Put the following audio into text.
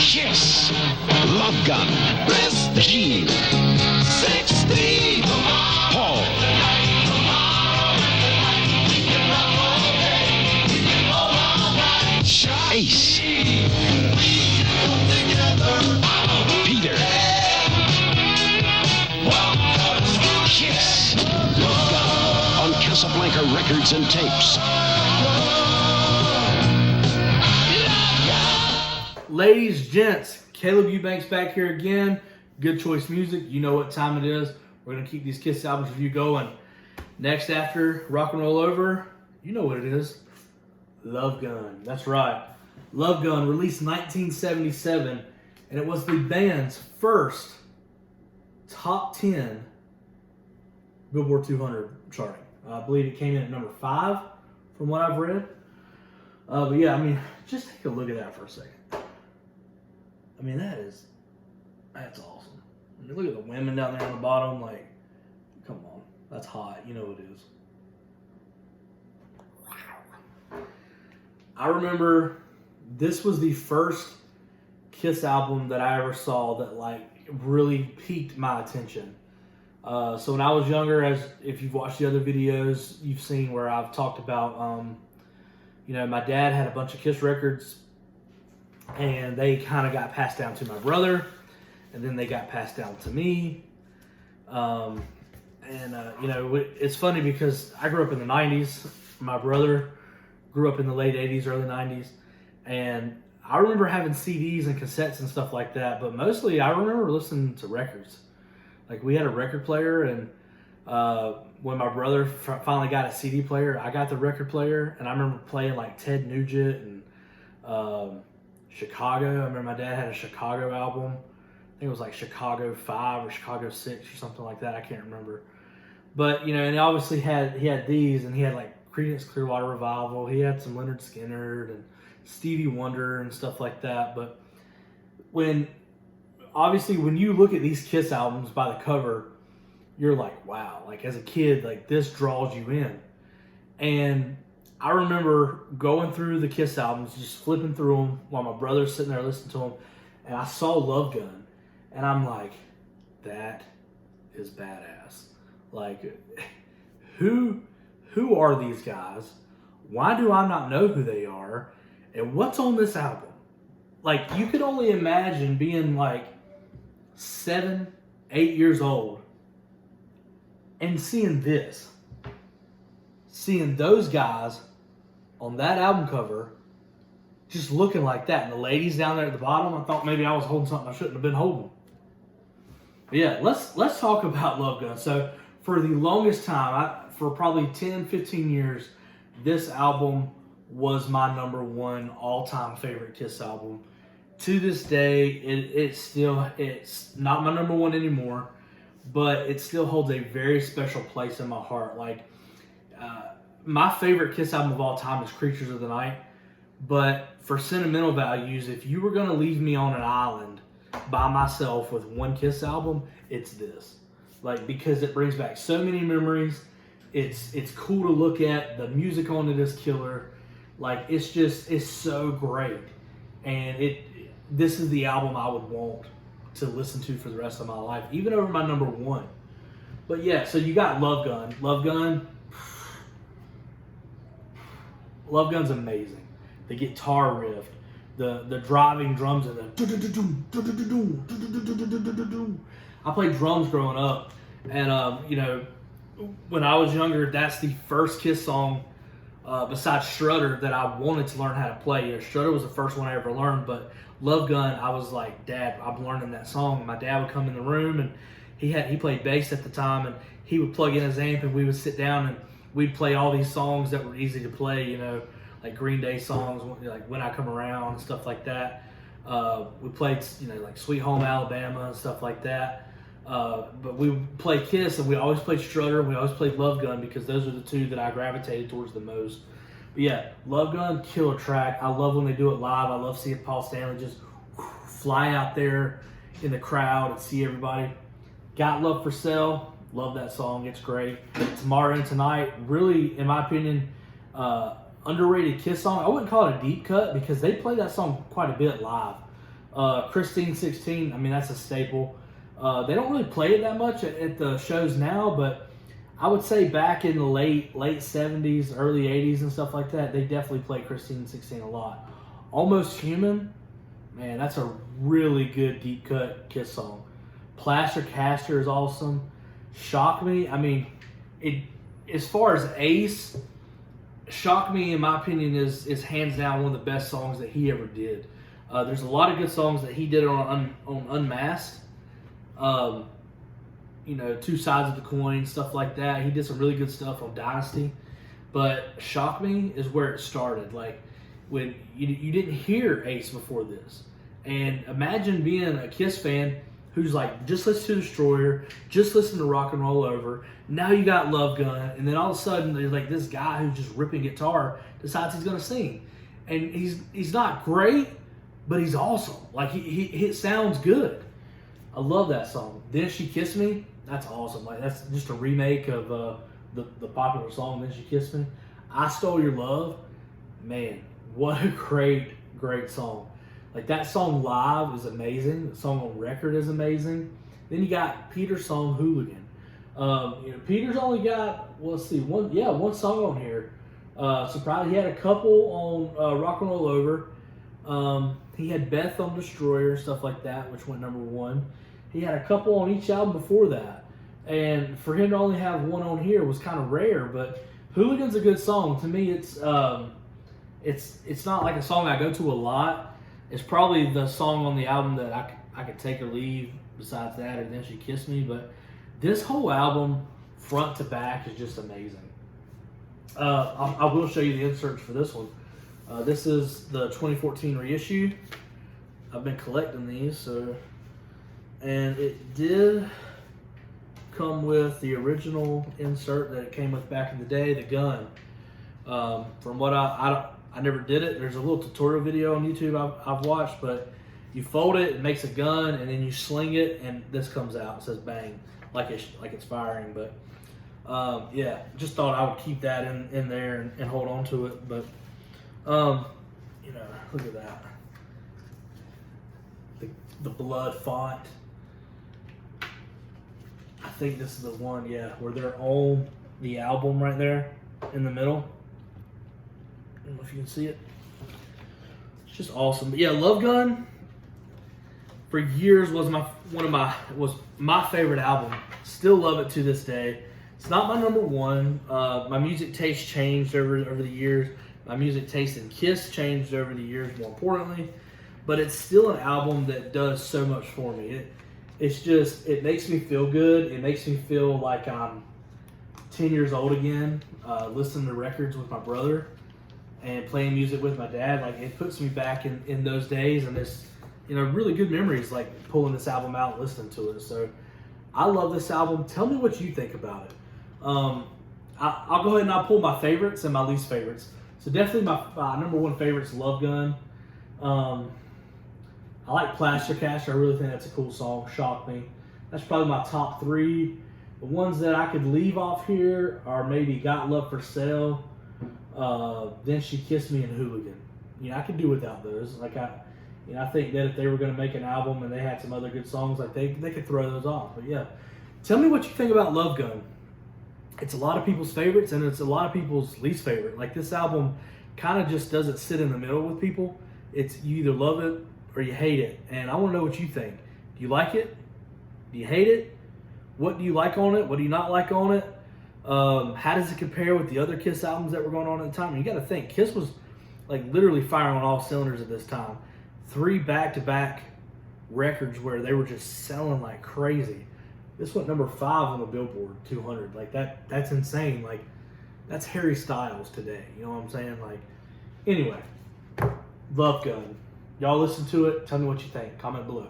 Kiss, Love Gun, Gene, 16, Paul, Ace, Peter, Kiss, Love Gun on Casablanca Records and Tapes. Ladies, gents, Caleb Eubanks back here again. Good Choice Music. You know what time it is. We're going to keep these Kiss albums review going. Next after Rock and Roll Over, you know what it is. Love Gun. That's right. Love Gun, released 1977, and it was the band's first top 10 Billboard 200 charting. I believe it came in at number 5 from what I've read. But yeah, I mean, just take a look at that for a second. I mean, that's awesome. I mean, look at the women down there on the bottom. Like, come on. That's hot. You know it is. Wow. I remember this was the first Kiss album that I ever saw that, like, really piqued my attention. So when I was younger, as if you've watched the other videos, you've seen where I've talked about, you know, my dad had a bunch of Kiss records, and they kind of got passed down to my brother, and then they got passed down to me. You know, it's funny because I grew up in the 90s. My brother grew up in the late 80s, early 90s. And I remember having CDs and cassettes and stuff like that. But mostly I remember listening to records. Like, we had a record player, and when my brother finally got a CD player, I got the record player. And I remember playing like Ted Nugent and Chicago. I remember my dad had a Chicago album. I think it was like Chicago 5 or Chicago 6 or something like that. I can't remember. But, you know, and obviously he had these, and he had like Creedence Clearwater Revival. He had some Lynyrd Skynyrd and Stevie Wonder and stuff like that. But when you look at these Kiss albums by the cover, you're like, wow. Like, as a kid, like, this draws you in. And I remember going through the Kiss albums, just flipping through them while my brother's sitting there listening to them, and I saw Love Gun, and I'm like, that is badass. Like, who are these guys? Why do I not know who they are? And what's on this album? Like, you could only imagine being like 7, 8 years old and seeing this. Seeing those guys on that album cover just looking like that. And the ladies down there at the bottom, I thought maybe I was holding something I shouldn't have been holding. But yeah, let's talk about Love Gun. So for the longest time, for probably 10, 15 years, this album was my number 1 all-time favorite Kiss album. To this day, it's not my number 1 anymore, but it still holds a very special place in my heart. Like, my favorite Kiss album of all time is Creatures of the Night, but for sentimental values, if you were going to leave me on an island by myself with one Kiss album, it's this. Like, because it brings back so many memories. It's cool to look at. The music on it is killer. Like, it's so great. And this is the album I would want to listen to for the rest of my life, even over my number 1. But yeah, so you got Love Gun. Love Gun's amazing. The guitar riff, the driving drums, and I played drums growing up, and you know, when I was younger, that's the first Kiss song besides Strutter that I wanted to learn how to play. You know, Strutter was the first one I ever learned, but Love Gun, I was like, Dad, I'm learning that song. My dad would come in the room, and he played bass at the time, and he would plug in his amp, and we would sit down and we'd play all these songs that were easy to play, you know, like Green Day songs, like When I Come Around and stuff like that. We played, you know, like Sweet Home Alabama and stuff like that. But we played Kiss, and we always played Strutter, and we always played Love Gun because those are the two that I gravitated towards the most. But yeah, Love Gun, killer track. I love when they do it live. I love seeing Paul Stanley just fly out there in the crowd and see everybody. Got Love for Sale. Love that song. It's great. Tomorrow and Tonight, really, in my opinion, underrated Kiss song. I wouldn't call it a deep cut because they play that song quite a bit live. Christine 16, I mean, that's a staple. They don't really play it that much at the shows now, but I would say back in the late 70s, early 80s and stuff like that, they definitely played Christine 16 a lot. Almost Human, man, that's a really good deep cut Kiss song. Plaster Caster is awesome. Shock Me, I mean, as far as Ace, Shock Me, in my opinion, is hands down one of the best songs that he ever did. There's a lot of good songs that he did on Unmasked. Two Sides of the Coin, stuff like that. He did some really good stuff on Dynasty. But Shock Me is where it started. Like, when you didn't hear Ace before this. And imagine being a Kiss fan who's like, just listen to Destroyer, just listen to Rock and Roll Over. Now you got Love Gun, and then all of a sudden there's like this guy who's just ripping guitar decides he's gonna sing, and he's not great, but he's awesome. Like he sounds good. I love that song. Then She Kissed Me. That's awesome. Like that's just a remake of the popular song Then She Kissed Me. I Stole Your Love. Man, what a great song. Like that song live is amazing. The song on record is amazing. Then you got Peter's song Hooligan. Peter's only got one song on here. Surprised he had a couple on Rock and Roll Over. He had Beth on Destroyer, stuff like that, which went number 1. He had a couple on each album before that, and for him to only have one on here was kind of rare. But Hooligan's a good song. To me, it's not like a song I go to a lot. It's probably the song on the album that I could take or leave besides that, and Then She Kissed Me. But this whole album, front to back, is just amazing. I will show you the inserts for this one. This is the 2014 reissue. I've been collecting these, and it did come with the original insert that it came with back in the day, the gun. From what I never did it. There's a little tutorial video on YouTube I've watched, but you fold it, it makes a gun, and then you sling it, and this comes out. It says bang, like it's firing. But just thought I would keep that in there and hold on to it. But look at that, the blood font. I think this is the one, where they're on the album right there in the middle. I don't know if you can see it. It's just awesome. But Love Gun for years was my favorite album. Still love it to this day. It's not my number 1. My music taste changed over the years. My music taste in Kiss changed over the years, more importantly. But it's still an album that does so much for me. It makes me feel good. It makes me feel like I'm 10 years old again, listening to records with my brother and playing music with my dad. Like, it puts me back in those days, and it's really good memories, like pulling this album out and listening to it. So I love this album. Tell me what you think about it. I'll go ahead and I'll pull my favorites and my least favorites. So definitely my number 1 favorite is Love Gun. I like Plaster Caster. I really think that's a cool song. Shock Me. That's probably my top 3. The ones that I could leave off here are maybe Got Love for Sale, Then She Kissed Me, and Hooligan. I could do without those. Like I think that if they were going to make an album and they had some other good songs, like they could throw those off. But tell me what you think about Love Gun. It's a lot of people's favorites, and it's a lot of people's least favorite. Like, this album kind of just doesn't sit in the middle with people. It's you either love it or you hate it, and I want to know what you think. Do you like it? Do you hate it? What do you like on it? What do you not like on it? How does it compare with the other Kiss albums that were going on at the time? You got to think, Kiss was like literally firing on all cylinders at this time. 3 back-to-back records where they were just selling like crazy. This went number 5 on the Billboard 200. Like that's insane. Like, that's Harry Styles today. You know what I'm saying? Like, anyway, Love Gun. Y'all listen to it. Tell me what you think. Comment below.